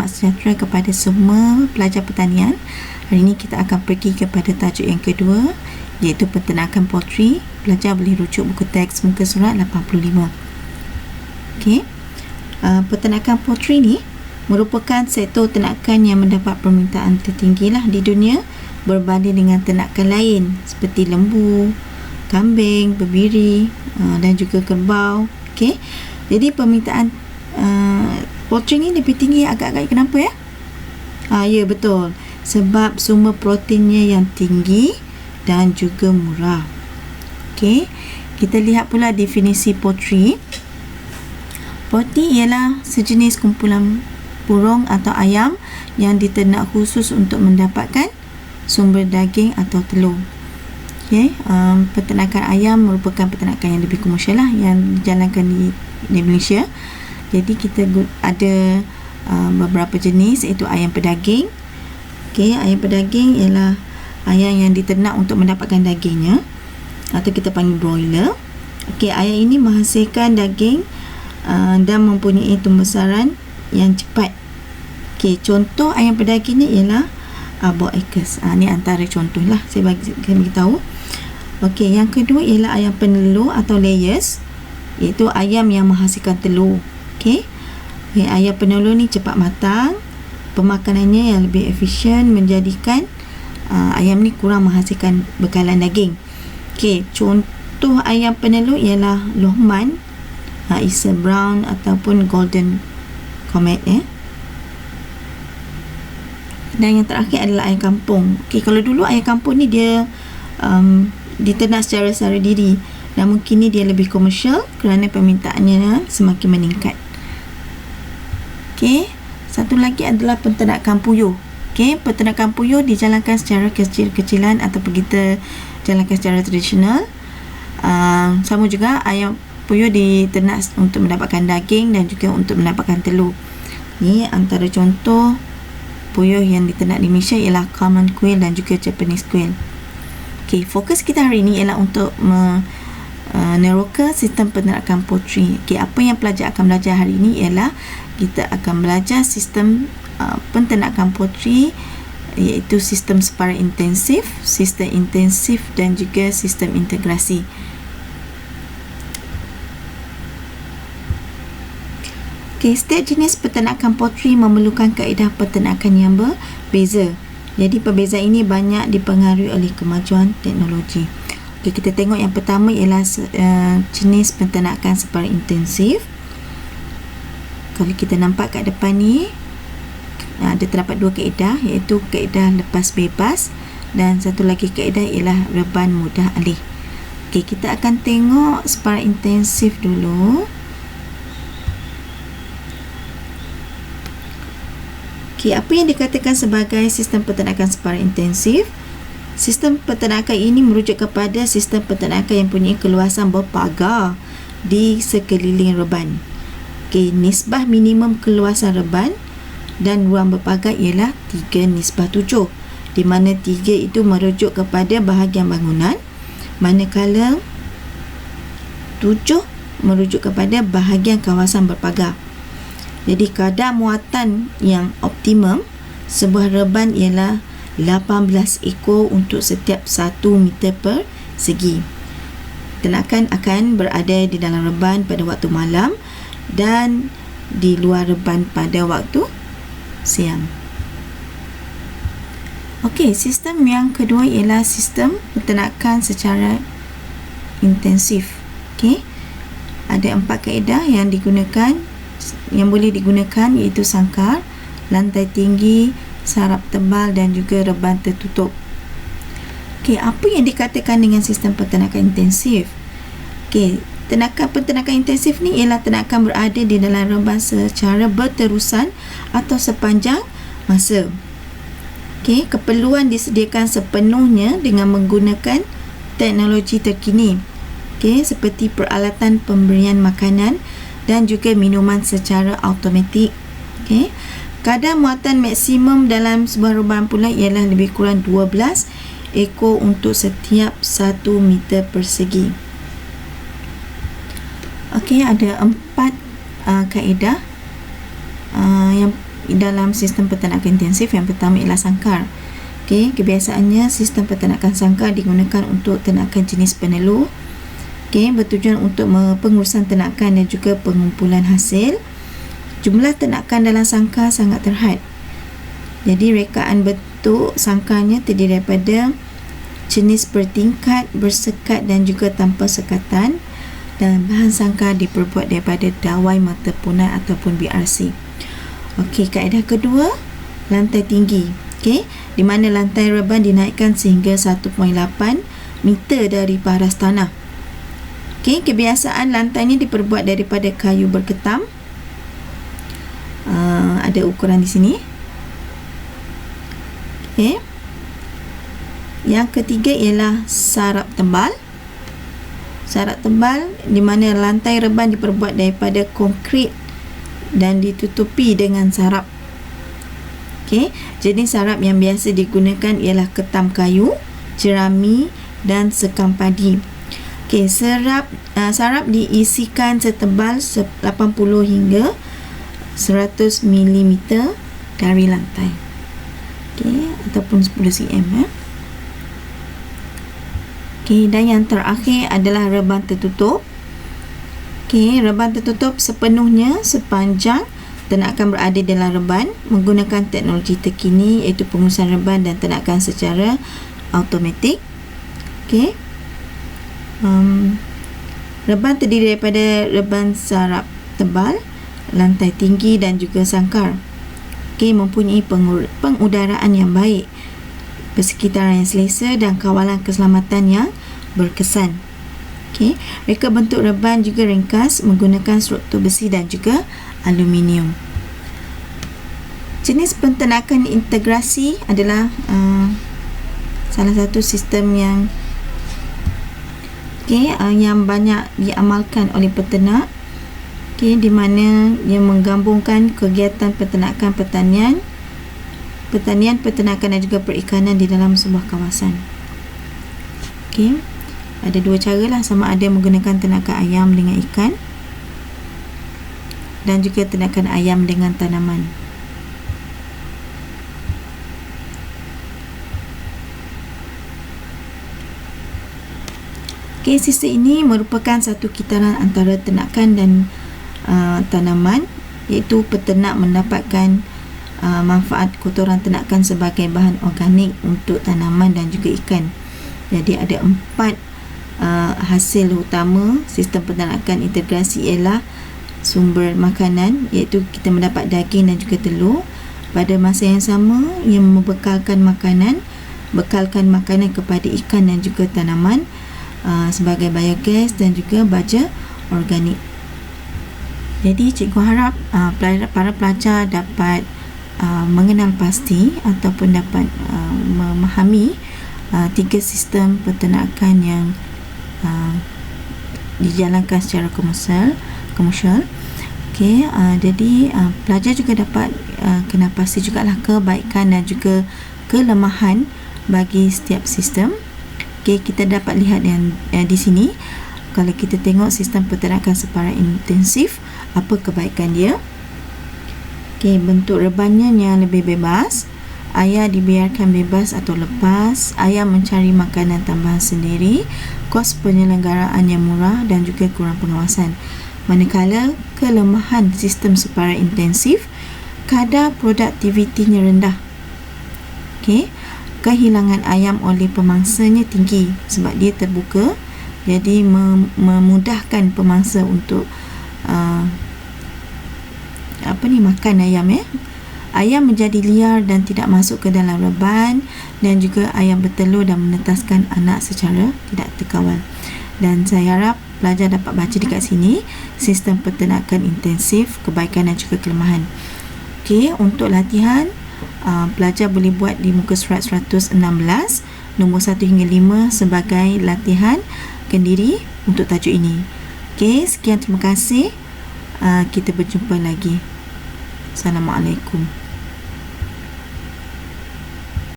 selamat sejahtera kepada semua pelajar pertanian. Hari ini kita akan pergi kepada tajuk yang kedua, iaitu peternakan poultry. Pelajar boleh rujuk buku teks muka surat 85. Okey. Peternakan poultry ni merupakan sektor ternakan yang mendapat permintaan tertinggi lah di dunia berbanding dengan ternakan lain seperti lembu, kambing, berbiri dan juga kerbau. Okey. Jadi permintaan poultry ni lebih tinggi agak-agak, kenapa ya? Ya, betul. Sebab sumber proteinnya yang tinggi dan juga murah. Okey. Kita lihat pula definisi poultry. Poultry ialah sejenis kumpulan burung atau ayam yang diternak khusus untuk mendapatkan sumber daging atau telur. Okey, peternakan ayam merupakan peternakan yang lebih komersial lah, yang dijalankan di Malaysia. Jadi kita ada beberapa jenis, iaitu ayam pedaging. Okey, ayam pedaging ialah ayam yang diternak untuk mendapatkan dagingnya, atau kita panggil broiler. Okey, ayam ini menghasilkan daging dan mempunyai tumbesaran yang cepat. Okey, contoh ayam pedagingnya ialah Boer Acres. Ni antara contoh lah saya bagi tahu. Okey, yang kedua ialah ayam penelur atau layers, iaitu ayam yang menghasilkan telur. Okey, ayam penelur ni cepat matang, pemakanannya yang lebih efisien menjadikan ayam ni kurang menghasilkan bekalan daging. Okey, contoh ayam penelur ialah Lohman, Isa Brown ataupun Golden Comet ya. Dan yang terakhir adalah ayam kampung. Okey, kalau dulu ayam kampung ni dia diternak secara diri, namun kini dia lebih komersial kerana permintaannya semakin meningkat. Okey, satu lagi adalah peternakan puyuh. Okey, peternakan puyuh dijalankan secara kecil-kecilan ataupun kita jalankan secara tradisional. Sama juga ayam puyuh diternak untuk mendapatkan daging dan juga untuk mendapatkan telur. Ni antara contoh puyuh yang diternak di Malaysia ialah common quail dan juga Japanese quail. Okey, fokus kita hari ini ialah untuk meneroka sistem peternakan poultry. Okey, apa yang pelajar akan belajar hari ini ialah kita akan belajar sistem peternakan poultry, iaitu sistem secara intensif, sistem intensif dan juga sistem integrasi. Okey, setiap jenis peternakan poultry memerlukan kaedah peternakan yang berbeza. Jadi perbezaan ini banyak dipengaruhi oleh kemajuan teknologi. Okey, kita tengok yang pertama ialah jenis peternakan secara intensif. Kalau kita nampak kat depan ni, ada terdapat dua kaedah, iaitu kaedah lepas bebas dan satu lagi kaedah ialah reban mudah alih. Okey, kita akan tengok secara intensif dulu. Okey, apa yang dikatakan sebagai sistem peternakan secara intensif? Sistem peternakan ini merujuk kepada sistem peternakan yang punya keluasan berpagar di sekeliling reban. Okey, nisbah minimum keluasan reban dan ruang berpagar ialah 3:7, di mana 3 itu merujuk kepada bahagian bangunan, manakala 7 merujuk kepada bahagian kawasan berpagar. Jadi kadar muatan yang optimum sebuah reban ialah 18 ekor untuk setiap 1 meter persegi. Ternakan akan berada di dalam reban pada waktu malam dan di luar reban pada waktu siang. Okey, sistem yang kedua ialah sistem peternakan secara intensif. Okey, ada 4 kaedah yang boleh digunakan, iaitu sangkar, lantai tinggi, sarap tebal dan juga reban tertutup. Okey, apa yang dikatakan dengan sistem peternakan intensif? Okey, peternakan intensif ni ialah ternakan berada di dalam reban secara berterusan atau sepanjang masa. Okey, keperluan disediakan sepenuhnya dengan menggunakan teknologi terkini. Okey, seperti peralatan pemberian makanan dan juga minuman secara automatik. Okey, kadar muatan maksimum dalam sebuah reban pula ialah lebih kurang 12 ekor untuk setiap 1 meter persegi. Okey, ada 4 kaedah. dalam sistem peternakan intensif, yang pertama ialah sangkar. Okey, kebiasaannya sistem peternakan sangkar digunakan untuk ternakan jenis penelur. Okey, bertujuan untuk pengurusan ternakan dan juga pengumpulan hasil. Jumlah ternakan dalam sangkar sangat terhad. Jadi rekaan bentuk sangkarnya terdiri daripada jenis bertingkat, bersekat dan juga tanpa sekatan, dan bahan sangkar diperbuat daripada dawai mata punai ataupun BRC. Okey, kaedah kedua, lantai tinggi. Okey, di mana lantai reban dinaikkan sehingga 1.8 meter dari paras tanah. Okey, kebiasaan lantai ini diperbuat daripada kayu berketam. Ada ukuran di sini. Okey. Yang ketiga ialah sarap tebal. Sarap tebal di mana lantai reban diperbuat daripada konkrit dan ditutupi dengan sarap. Okey, jenis sarap yang biasa digunakan ialah ketam kayu, jerami dan sekam padi. Okey, sarap diisikan setebal 80 hingga 100 mm dari lantai. Okey, ataupun 10 cm. Okey, dan yang terakhir adalah reban tertutup. Okey, reban tertutup sepenuhnya sepanjang ternakan berada dalam reban menggunakan teknologi terkini, iaitu pengurusan reban dan ternakan secara automatik. Okey. Reban terdiri daripada reban sarap tebal, lantai tinggi dan juga sangkar. Okey, mempunyai pengudaraan yang baik, persekitaran yang selesa dan kawalan keselamatan yang berkesan. Okey, reka bentuk reban juga ringkas menggunakan struktur besi dan juga aluminium. Jenis penternakan integrasi adalah salah satu sistem yang yang banyak diamalkan oleh peternak. Okey, di mana ia menggabungkan kegiatan peternakan pertanian, peternakan dan juga perikanan di dalam sebuah kawasan. Okey, ada dua cara lah, sama ada menggunakan ternakan ayam dengan ikan dan juga ternakan ayam dengan tanaman. Okey, sistem ini merupakan satu kitaran antara ternakan dan tanaman, iaitu peternak mendapatkan manfaat kotoran ternakan sebagai bahan organik untuk tanaman dan juga ikan. Jadi ada 4 hasil utama sistem peternakan integrasi ialah sumber makanan, iaitu kita mendapat daging dan juga telur. Pada masa yang sama, ia membekalkan makanan kepada ikan dan juga tanaman sebagai biogas dan juga baja organik. Jadi cikgu harap para pelajar dapat mengenal pasti ataupun dapat memahami 3 sistem peternakan yang dijalankan secara komersial. Okey, jadi pelajar juga dapat kena pasti jugalah kebaikan dan juga kelemahan bagi setiap sistem. Okey, kita dapat lihat yang di sini. Kalau kita tengok sistem peternakan secara intensif, apa kebaikan dia? Okey, bentuk rebannya yang lebih bebas. Ayam dibiarkan bebas atau lepas. Ayam mencari makanan tambahan sendiri. Kos penyelenggaraan yang murah dan juga kurang pengawasan. Manakala kelemahan sistem secara intensif, kadar produktivitinya rendah. Okey, kehilangan ayam oleh pemangsanya tinggi sebab dia terbuka. Jadi memudahkan pemangsa untuk makan ayam. Ayam menjadi liar dan tidak masuk ke dalam reban, dan juga ayam bertelur dan menetaskan anak secara tidak terkawal. Dan saya harap pelajar dapat baca dekat sini sistem peternakan intensif, kebaikan dan juga kelemahan. Okey, untuk latihan pelajar boleh buat di muka surat 116 nombor 1 hingga 5 sebagai latihan kendiri untuk tajuk ini. Okey, sekian, terima kasih. Kita berjumpa lagi. Assalamualaikum.